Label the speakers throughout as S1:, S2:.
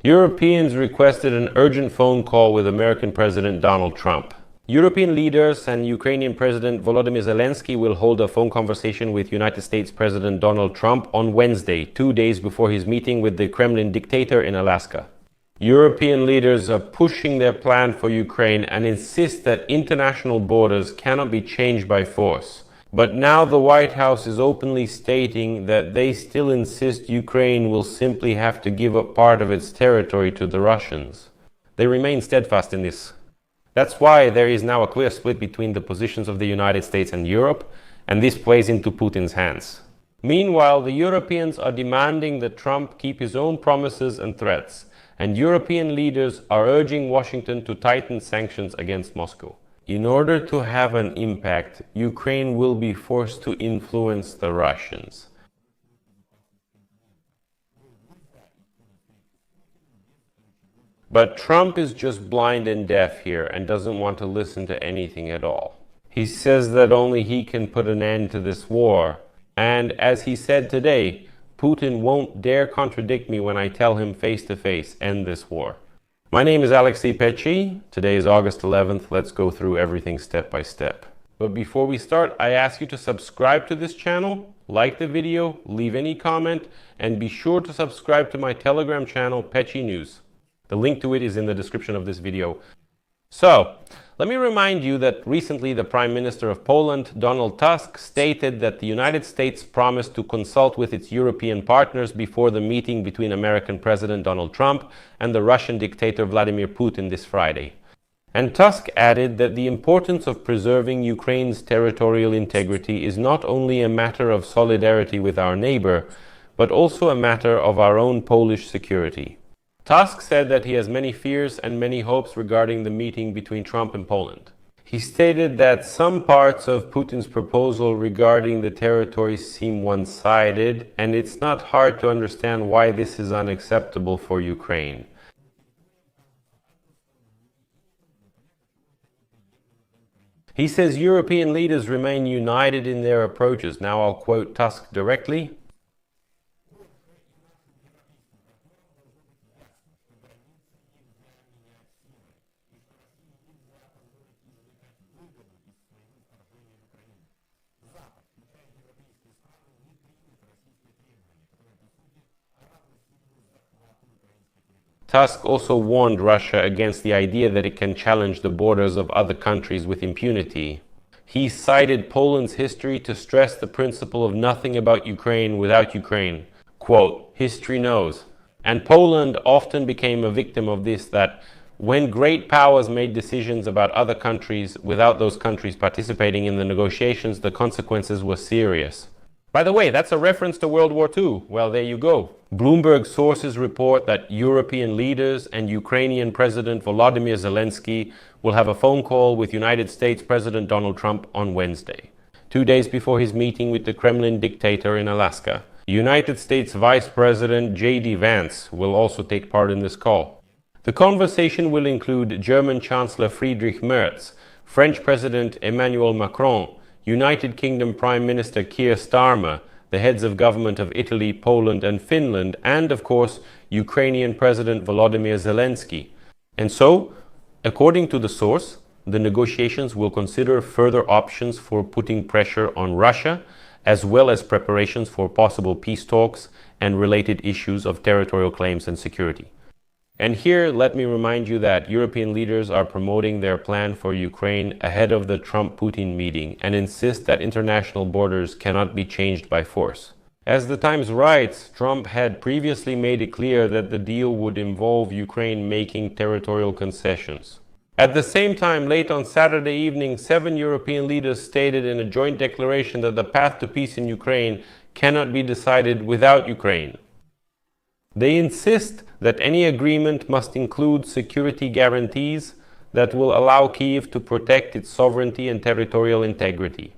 S1: Europeans requested an urgent phone call with American President Donald Trump. European leaders and Ukrainian President Volodymyr Zelensky will hold a phone conversation with United States President Donald Trump on Wednesday, 2 days before his meeting with the Kremlin dictator in Alaska. European leaders are pushing their plan for Ukraine and insist that international borders cannot be changed by force. But now the White House is openly stating that they still insist Ukraine will simply have to give up part of its territory to the Russians. They remain steadfast in this. That's why there is now a clear split between the positions of the United States and Europe, and this plays into Putin's hands. Meanwhile, the Europeans are demanding that Trump keep his own promises and threats, and European leaders are urging Washington to tighten sanctions against Moscow. In order to have an impact, Ukraine will be forced to influence the Russians. But Trump is just blind and deaf here and doesn't want to listen to anything at all. He says that only he can put an end to this war. And as he said today, Putin won't dare contradict me when I tell him face to face, end this war. My name is Alexei Pechi. Today is August 11th. Let's go through everything step by step. But before we start, I ask you to subscribe to this channel, like the video, leave any comment, and be sure to subscribe to my Telegram channel, Pechi News. The link to it is in the description of this video. So, let me remind you that recently the Prime Minister of Poland, Donald Tusk, stated that the United States promised to consult with its European partners before the meeting between American President Donald Trump and the Russian dictator Vladimir Putin this Friday. And Tusk added that the importance of preserving Ukraine's territorial integrity is not only a matter of solidarity with our neighbor, but also a matter of our own Polish security. Tusk said that he has many fears and many hopes regarding the meeting between Trump and Poland. He stated that some parts of Putin's proposal regarding the territories seem one-sided, and it's not hard to understand why this is unacceptable for Ukraine. He says European leaders remain united in their approaches. Now I'll quote Tusk directly. Tusk also warned Russia against the idea that it can challenge the borders of other countries with impunity. He cited Poland's history to stress the principle of nothing about Ukraine without Ukraine. Quote, history knows. And Poland often became a victim of this, that when great powers made decisions about other countries without those countries participating in the negotiations, the consequences were serious. By the way, that's a reference to World War II. Well, there you go. Bloomberg sources report that European leaders and Ukrainian President Volodymyr Zelensky will have a phone call with United States President Donald Trump on Wednesday, 2 days before his meeting with the Kremlin dictator in Alaska. United States Vice President J.D. Vance will also take part in this call. The conversation will include German Chancellor Friedrich Merz, French President Emmanuel Macron, United Kingdom Prime Minister Keir Starmer, the heads of government of Italy, Poland and Finland, and of course, Ukrainian President Volodymyr Zelensky. And so, according to the source, the negotiations will consider further options for putting pressure on Russia, as well as preparations for possible peace talks and related issues of territorial claims and security. And here, let me remind you that European leaders are promoting their plan for Ukraine ahead of the Trump-Putin meeting and insist that international borders cannot be changed by force. As the Times writes, Trump had previously made it clear that the deal would involve Ukraine making territorial concessions. At the same time, late on Saturday evening, 7 European leaders stated in a joint declaration that the path to peace in Ukraine cannot be decided without Ukraine. They insist that any agreement must include security guarantees that will allow Kyiv to protect its sovereignty and territorial integrity.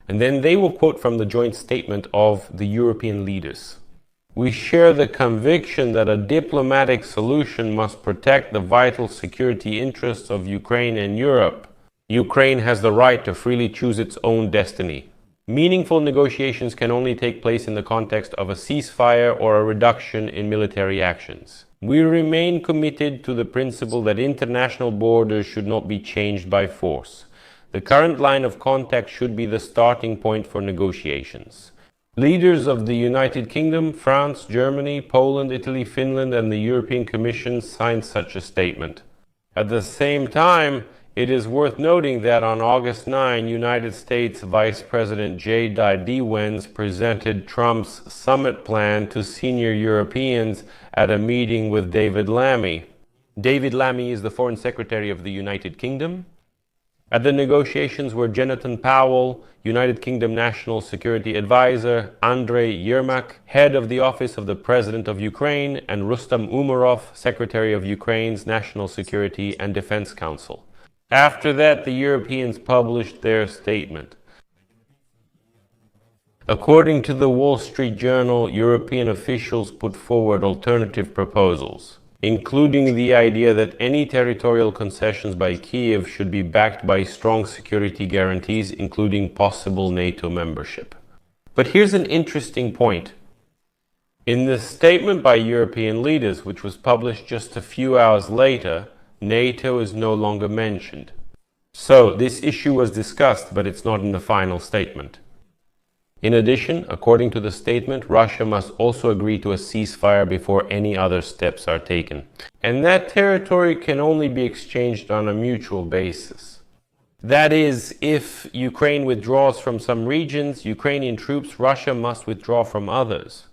S1: And then they will quote from the joint statement of the European leaders. We share the conviction that a diplomatic solution must protect the vital security interests of Ukraine and Europe. Ukraine has the right to freely choose its own destiny. Meaningful negotiations can only take place in the context of a ceasefire or a reduction in military actions. We remain committed to the principle that international borders should not be changed by force. The current line of contact should be the starting point for negotiations. Leaders of the United Kingdom, France, Germany, Poland, Italy, Finland, and the European Commission signed such a statement. At the same time, it is worth noting that on August 9, United States Vice President J.D. Vance presented Trump's summit plan to senior Europeans at a meeting with David Lammy. David Lammy is the Foreign Secretary of the United Kingdom. At the negotiations were Jonathan Powell, United Kingdom National Security Advisor, Andrei Yermak, head of the Office of the President of Ukraine, and Rustam Umerov, Secretary of Ukraine's National Security and Defense Council. After that, the Europeans published their statement. According to the Wall Street Journal, European officials put forward alternative proposals, including the idea that any territorial concessions by Kiev should be backed by strong security guarantees, including possible NATO membership. But here's an interesting point. In the statement by European leaders, which was published just a few hours later, NATO is no longer mentioned. So, this issue was discussed, but it's not in the final statement. In addition, according to the statement, Russia must also agree to a ceasefire before any other steps are taken. And that territory can only be exchanged on a mutual basis. That is, if Ukraine withdraws from some regions, Ukrainian troops, Russia must withdraw from others.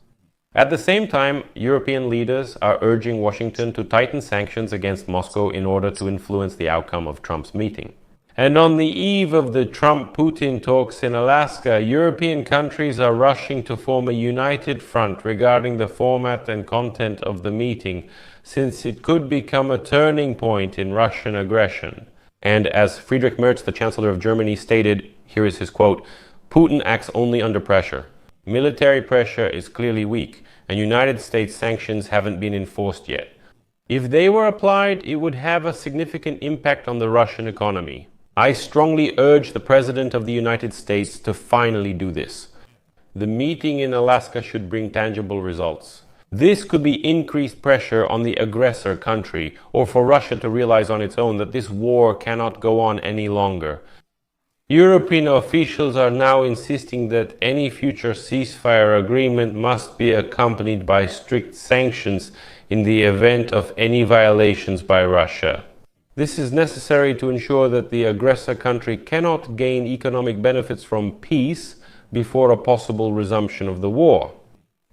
S1: At the same time, European leaders are urging Washington to tighten sanctions against Moscow in order to influence the outcome of Trump's meeting. And on the eve of the Trump-Putin talks in Alaska, European countries are rushing to form a united front regarding the format and content of the meeting, since it could become a turning point in Russian aggression. And as Friedrich Merz, the Chancellor of Germany, stated, here is his quote, "Putin acts only under pressure. Military pressure is clearly weak, and United States sanctions haven't been enforced yet. If they were applied, it would have a significant impact on the Russian economy. I strongly urge the President of the United States to finally do this. The meeting in Alaska should bring tangible results. This could be increased pressure on the aggressor country, or for Russia to realize on its own that this war cannot go on any longer. European officials are now insisting that any future ceasefire agreement must be accompanied by strict sanctions in the event of any violations by Russia. This is necessary to ensure that the aggressor country cannot gain economic benefits from peace before a possible resumption of the war.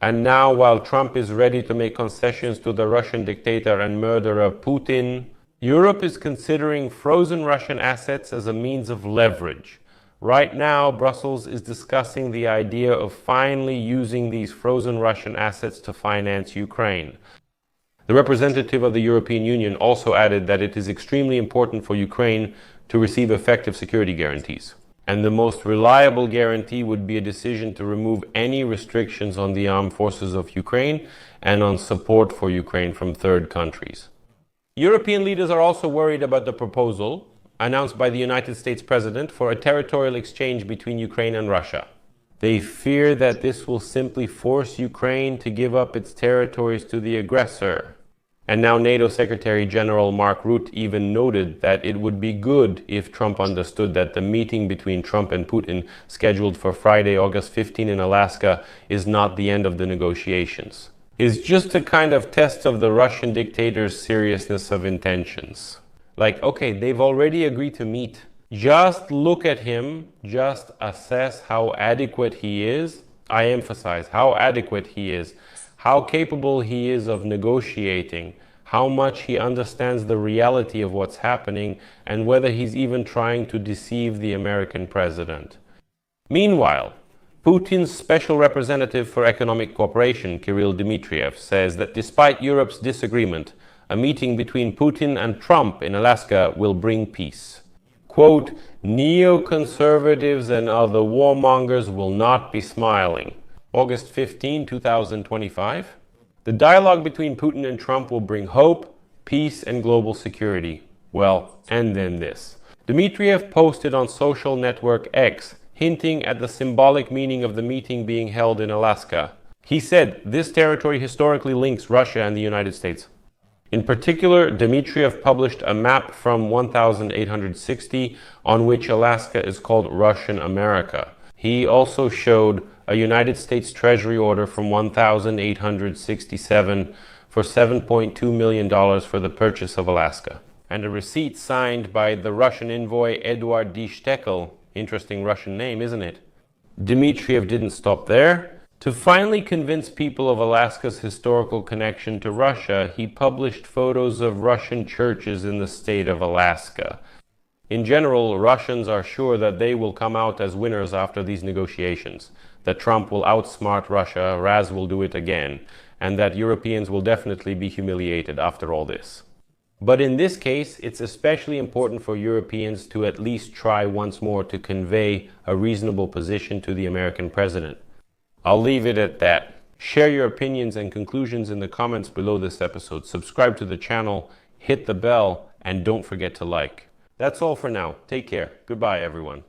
S1: And now, while Trump is ready to make concessions to the Russian dictator and murderer Putin, Europe is considering frozen Russian assets as a means of leverage. Right now, Brussels is discussing the idea of finally using these frozen Russian assets to finance Ukraine. The representative of the European Union also added that it is extremely important for Ukraine to receive effective security guarantees. And the most reliable guarantee would be a decision to remove any restrictions on the armed forces of Ukraine and on support for Ukraine from third countries. European leaders are also worried about the proposal announced by the United States President for a territorial exchange between Ukraine and Russia. They fear that this will simply force Ukraine to give up its territories to the aggressor. And now NATO Secretary General Mark Rutte even noted that it would be good if Trump understood that the meeting between Trump and Putin, scheduled for Friday, August 15 in Alaska, is not the end of the negotiations. It's just a kind of test of the Russian dictator's seriousness of intentions. Like, okay, they've already agreed to meet. Just look at him, just assess how adequate he is. I emphasize how adequate he is, how capable he is of negotiating, how much he understands the reality of what's happening, and whether he's even trying to deceive the American president. Meanwhile, Putin's special representative for economic cooperation, Kirill Dmitriev, says that despite Europe's disagreement, a meeting between Putin and Trump in Alaska will bring peace. Quote, neoconservatives and other warmongers will not be smiling. August 15, 2025. The dialogue between Putin and Trump will bring hope, peace, and global security. Well, and then this. Dmitriev posted on social network X, hinting at the symbolic meaning of the meeting being held in Alaska. He said, this territory historically links Russia and the United States. In particular, Dmitriev published a map from 1860 on which Alaska is called Russian America. He also showed a United States Treasury order from 1867 for $7.2 million for the purchase of Alaska, and a receipt signed by the Russian envoy Eduard D. Stekel. Interesting Russian name, isn't it? Dmitriev didn't stop there. To finally convince people of Alaska's historical connection to Russia, he published photos of Russian churches in the state of Alaska. In general, Russians are sure that they will come out as winners after these negotiations, that Trump will outsmart Russia, Raz will do it again, and that Europeans will definitely be humiliated after all this. But in this case, it's especially important for Europeans to at least try once more to convey a reasonable position to the American president. I'll leave it at that. Share your opinions and conclusions in the comments below this episode. Subscribe to the channel, hit the bell, and don't forget to like. That's all for now. Take care. Goodbye, everyone.